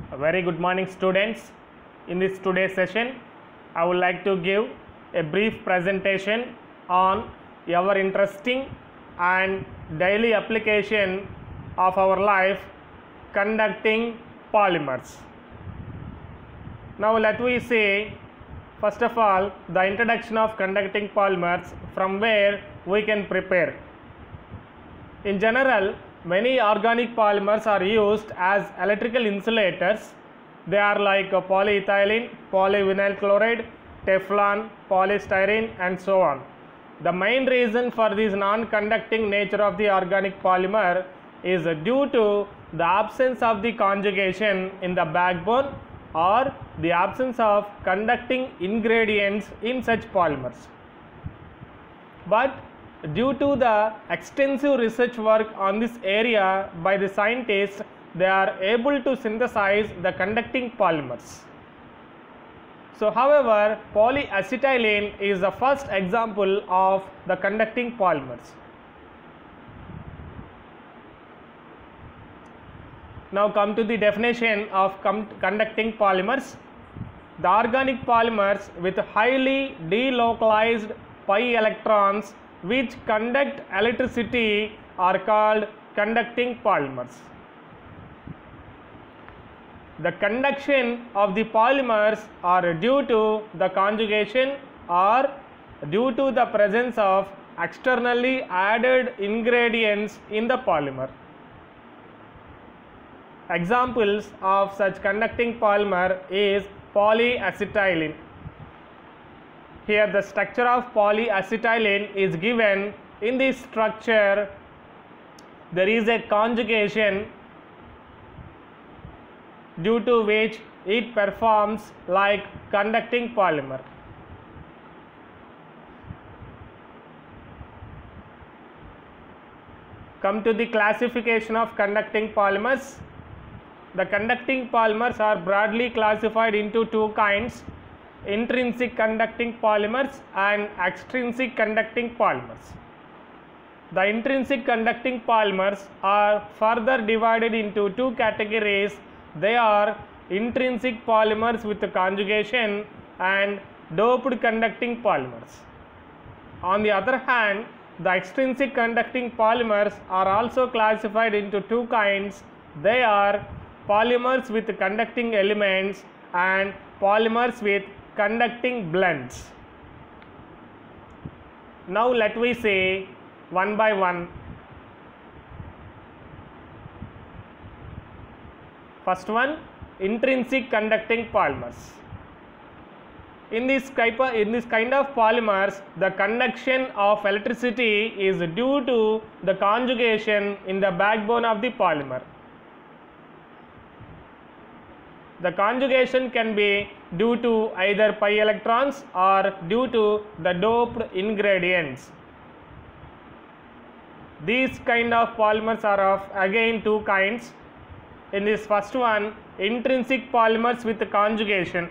A very good morning, students. In this today's session, I would like to give a brief presentation on our interesting and daily application of our life, conducting polymers. Now let me see first of all the introduction of conducting polymers, from where we can prepare. In general, many organic polymers are used as electrical insulators. They are like polyethylene, polyvinyl chloride, Teflon, polystyrene, and so on. The main reason for this non-conducting nature of the organic polymer is due to the absence of the conjugation in the backbone or the absence of conducting ingredients in such polymers. But due to the extensive research work on this area by the scientists, they are able to synthesize the conducting polymers. So, however, polyacetylene is the first example of the conducting polymers. Now come to the definition of conducting polymers. The organic polymers with highly delocalized pi electrons which conduct electricity are called conducting polymers. The conduction of the polymers are due to the conjugation or due to the presence of externally added ingredients in the polymer. Examples of such conducting polymer is polyacetylene. Here the structure of polyacetylene is given. In this structure there is a conjugation due to which it performs like conducting polymer. Come to the classification of conducting polymers. The conducting polymers are broadly classified into two kinds: intrinsic conducting polymers and extrinsic conducting polymers. The intrinsic conducting polymers are further divided into two categories. They are intrinsic polymers with conjugation and doped conducting polymers. On the other hand, the extrinsic conducting polymers are also classified into two kinds. They are polymers with conducting elements and polymers with conducting blends. Now let me say one by one. First one, intrinsic conducting polymers. In this kind of polymers, the conduction of electricity is due to the conjugation in the backbone of the polymer. The conjugation can be due to either pi electrons or due to the doped ingredients. These kind of polymers are of again two kinds. In this first one, intrinsic polymers with conjugation.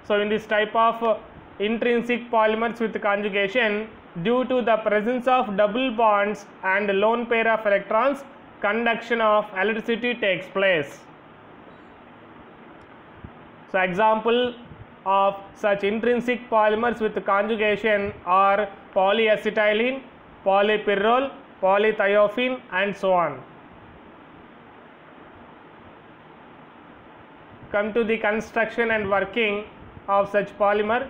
So in this type of intrinsic polymers with conjugation, due to the presence of double bonds and lone pair of electrons, conduction of electricity takes place. So example of such intrinsic polymers with conjugation are polyacetylene, polypyrrole, polythiophene, and so on. Come to the construction and working of such polymer.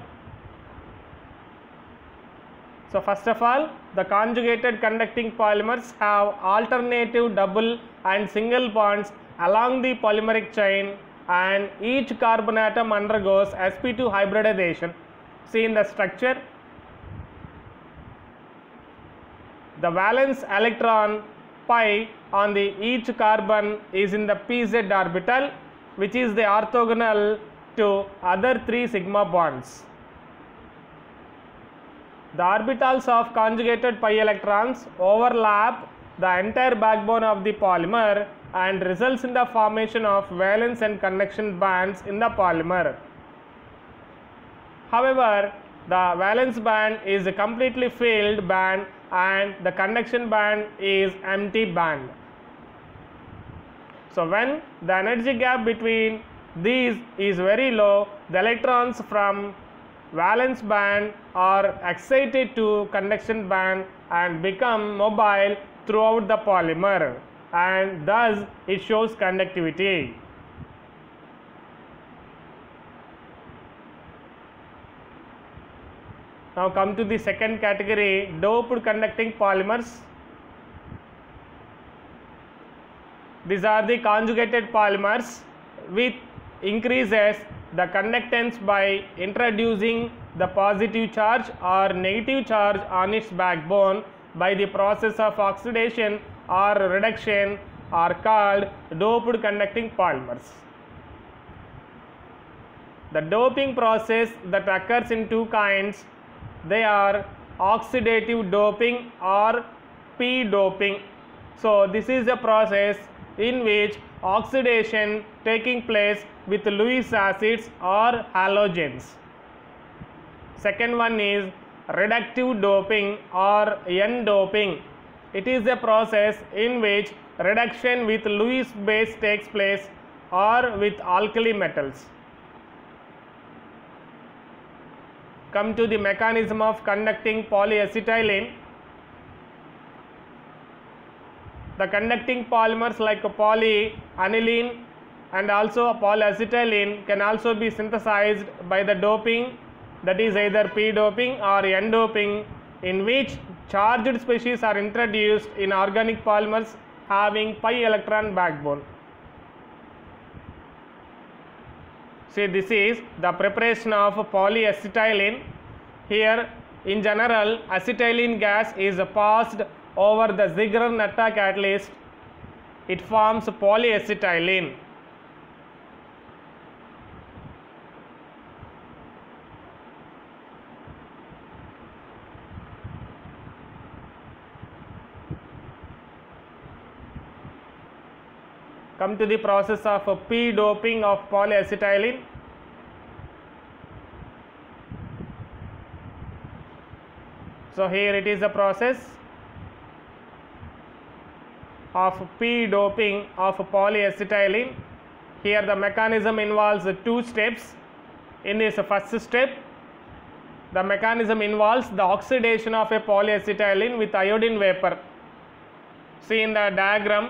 So first of all, the conjugated conducting polymers have alternative double and single bonds along the polymeric chain, and each carbon atom undergoes sp2 hybridization. See in the structure, the valence electron pi on the each carbon is in the pz orbital, which is the orthogonal to other three sigma bonds. The orbitals of conjugated pi electrons overlap the entire backbone of the polymer and results in the formation of valence and connection bands in the polymer. However, the valence band is a completely filled band and the connection band is empty band. So when the energy gap between these is very low, the electrons from valence band are excited to conduction band and become mobile throughout the polymer, and thus it shows conductivity. Now come to the second category, doped conducting polymers. These are the conjugated polymers which increases the conductance by introducing the positive charge or negative charge on its backbone by the process of oxidation or reduction are called doped conducting polymers. The doping process that occurs in two kinds, they are oxidative doping or p-doping. So this is a process in which oxidation taking place with Lewis acids or halogens. Second one is reductive doping or N-doping. It is a process in which reduction with Lewis base takes place or with alkali metals. Come to the mechanism of conducting polyacetylene. The conducting polymers like polyaniline and also polyacetylene can also be synthesized by the doping, that is either p-doping or N-doping, in which charged species are introduced in organic polymers having pi electron backbone. See, this is the preparation of polyacetylene. Here in general acetylene gas is passed over the Ziegler-Natta catalyst. It forms polyacetylene. Come to the process of p-doping of polyacetylene. So here it is a process of p-doping of polyacetylene. Here the mechanism involves two steps. In this first step, the mechanism involves the oxidation of a polyacetylene with iodine vapor. See in the diagram,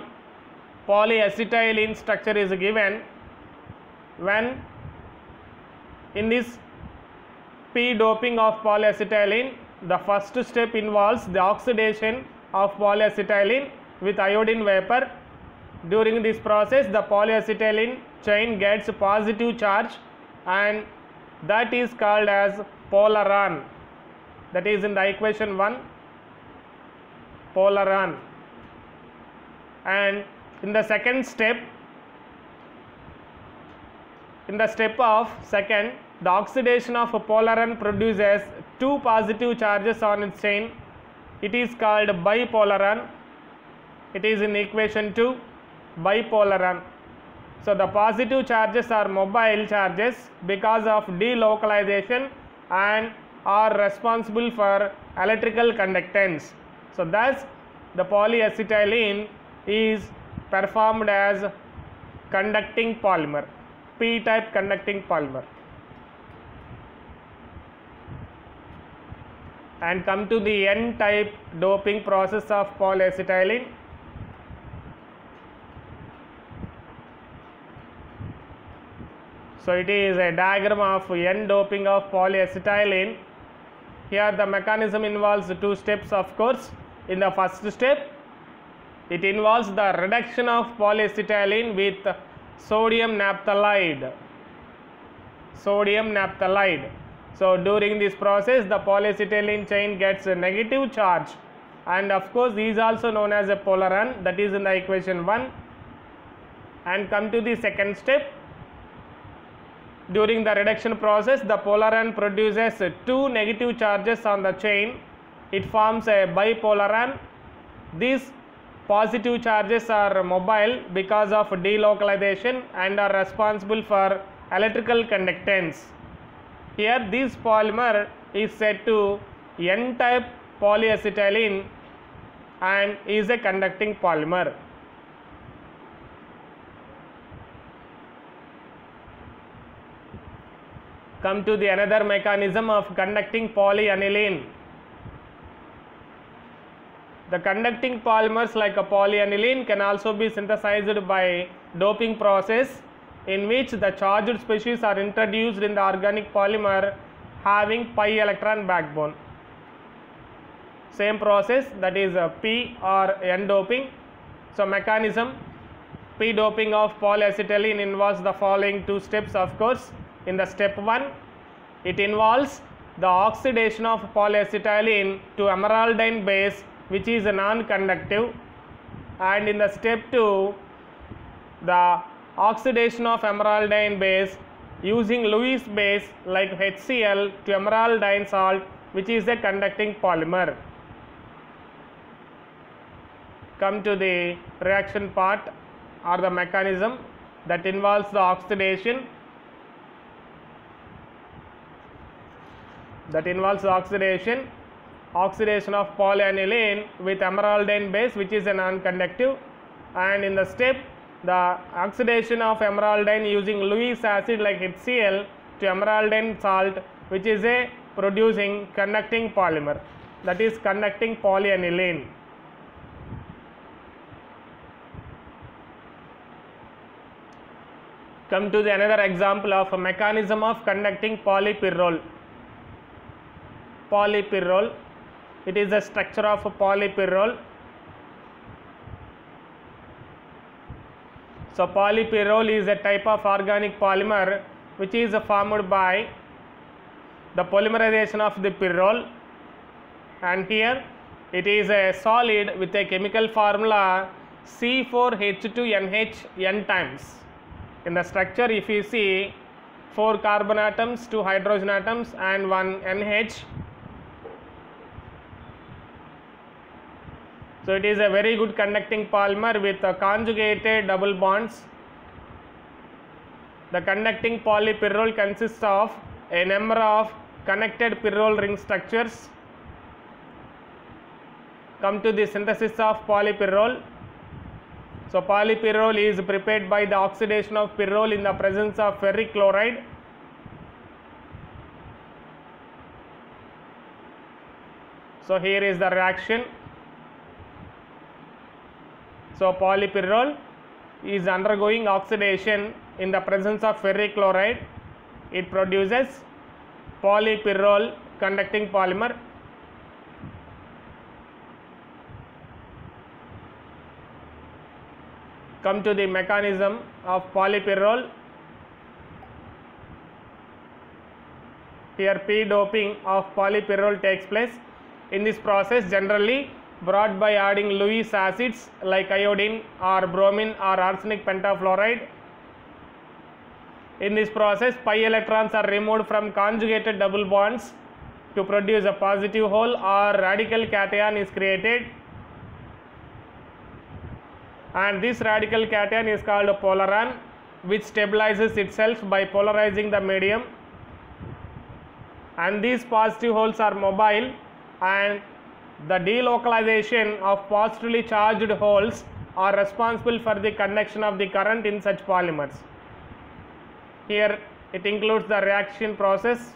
polyacetylene structure is given. When in this p-doping of polyacetylene, the first step involves the oxidation of polyacetylene with iodine vapor. During this process, the polyacetylene chain gets positive charge and that is called as polaron. That is in the equation 1, polaron. And in the second step, in the step of second, the oxidation of a polaron produces two positive charges on its chain. It is called bipolaron. It is in equation 2, bipolaron. So the positive charges are mobile charges because of delocalization and are responsible for electrical conductance. So thus the polyacetylene is performed as conducting polymer, p-type conducting polymer. And come to the N-type doping process of polyacetylene. So it is a diagram of N-doping of polyacetylene. Here the mechanism involves two steps, of course. In the first step, it involves the reduction of polyacetylene with sodium naphthalide. Sodium naphthalide. So during this process, the polyacetylene chain gets a negative charge, and of course this is also known as a polaron, that is in the equation 1. And come to the second step. During the reduction process, the polaron produces two negative charges on the chain. It forms a bipolaron. These positive charges are mobile because of delocalization and are responsible for electrical conductance. Here this polymer is said to N-type polyacetylene and is a conducting polymer. Come to the another mechanism of conducting polyaniline. The conducting polymers like a polyaniline can also be synthesized by doping process, in which the charged species are introduced in the organic polymer having pi electron backbone. Same process, that is P or N doping. So mechanism: P doping of polyacetylene involves the following two steps. Of course, in the step 1, it involves the oxidation of polyacetylene to emeraldine base, which is non-conductive, and in the step 2, the oxidation of emeraldine base using Lewis base like HCl to emeraldine salt, which is a conducting polymer. Come to the reaction part or the mechanism that involves the oxidation. Oxidation of polyaniline with emeraldine base, which is a non-conductive, and in the step, the oxidation of emeraldine using Lewis acid like HCl to emeraldine salt, which is a producing conducting polymer, that is conducting polyaniline. Come to the another example of a mechanism of conducting polypyrrole. Polypyrrole, it is the structure of a polypyrrole. So polypyrrole is a type of organic polymer which is formed by the polymerization of the pyrrole, and here it is a solid with a chemical formula C4H2NH n times. In the structure, if you see 4 carbon atoms, 2 hydrogen atoms and 1 NH. So it is a very good conducting polymer with conjugated double bonds. The conducting polypyrrole consists of a number of connected pyrrole ring structures. Come to the synthesis of polypyrrole. So polypyrrole is prepared by the oxidation of pyrrole in the presence of ferric chloride. So here is the reaction. So polypyrrole is undergoing oxidation in the presence of ferric chloride. It produces polypyrrole conducting polymer. Come to the mechanism of polypyrrole. Here P doping of polypyrrole takes place. In this process, generally brought by adding Lewis acids like iodine or bromine or arsenic pentafluoride. In this process, pi electrons are removed from conjugated double bonds to produce a positive hole, or radical cation is created, and this radical cation is called a polaron, which stabilizes itself by polarizing the medium, and these positive holes are mobile, and the delocalization of positively charged holes are responsible for the conduction of the current in such polymers. Here it includes the reaction process.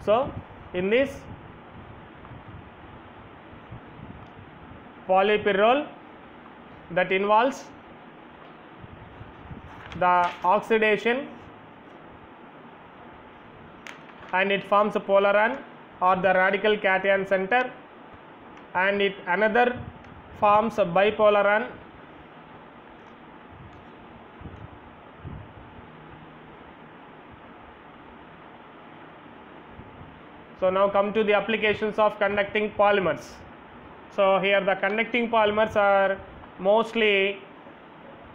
So in this polypyrrole, that involves the oxidation and it forms a polaron or the radical cation center, and it another forms a bipolaron. So now come to the applications of conducting polymers. So here the conducting polymers are mostly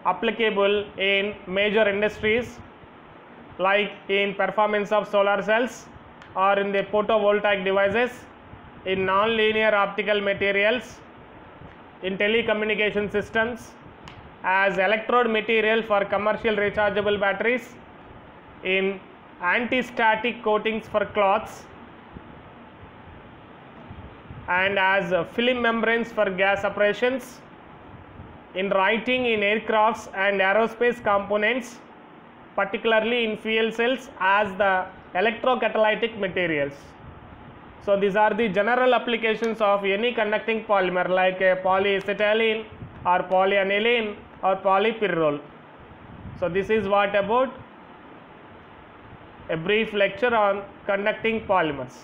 applicable in major industries, like in performance of solar cells or in the photovoltaic devices, in non-linear optical materials, in telecommunication systems, as electrode material for commercial rechargeable batteries, in anti-static coatings for cloths, and as film membranes for gas separations, in writing in aircrafts and aerospace components, particularly in fuel cells, as the electrocatalytic materials. So these are the general applications of any conducting polymer like a polyacetylene or polyaniline or polypyrrole. So this is what about a brief lecture on conducting polymers.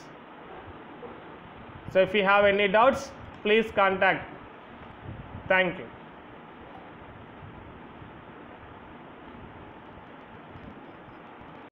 So if you have any doubts, please contact. Thank you.